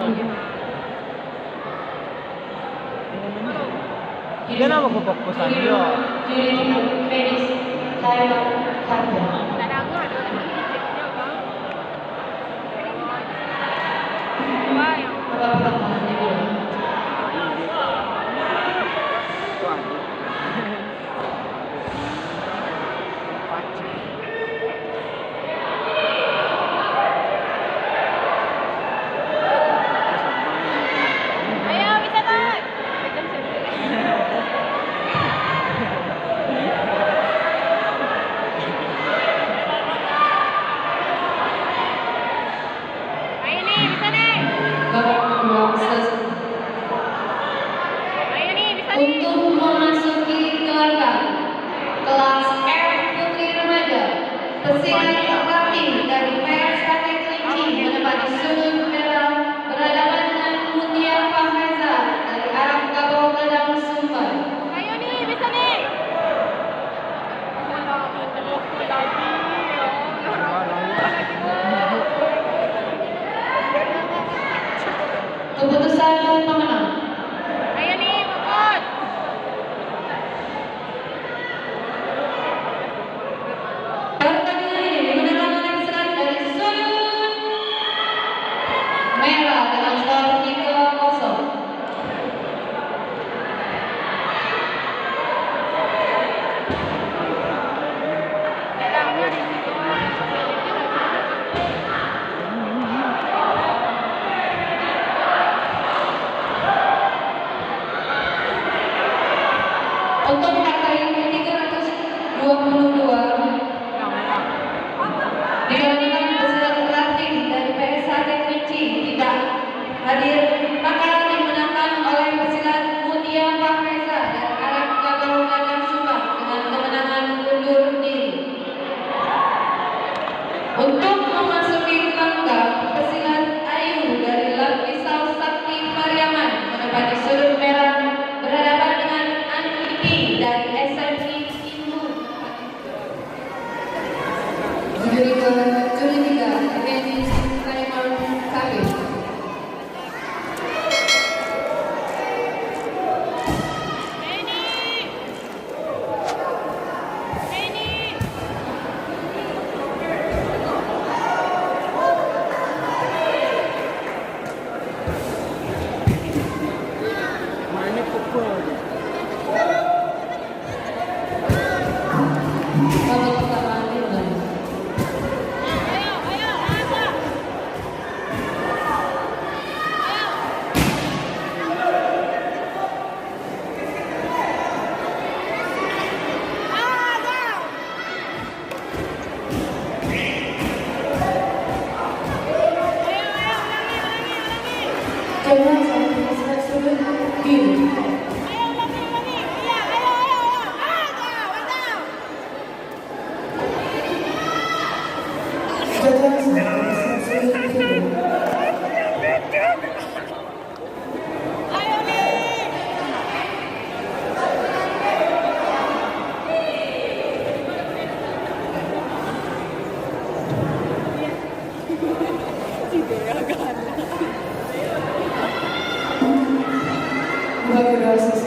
Dia nama kefokusan dia. Finish timer countdown. Babak pertama dimulai. Babak kedua selesai. Untuk memasuki gelanggang kelas R Putri Remaja, pesilat terlatih dari PSKT Kerinci menempati sudut merah berhadapan dengan Mutia Faheza dari arah Gabau Ledang Sumber. Keputusan pemenang. Pertandingan ini dimenangkan oleh pesilat dari sudut merah dengan skor 3-0. Untuk harga yang 322 dikarenakan pesilat terlatih dari PSKT Kerinci tidak hadir, maka dimenangkan oleh pesilat Mutia Faheza dari arah Gabau Ledang Sumber dengan kemenangan undur diri. Untuk memasuki gelanggang, pesilat Ayu dari Lapisau Sakti Pariaman menempati sudut merah berhadapan dengan Aniki dari SMI Indu. Juri 3, Finish timer countdown. Mainnya pukul. Babak pertama dimulai. Jangan sampai pesilat sudut biru. Jangan sampai pesilat sudut biru. Babak kedua selesai.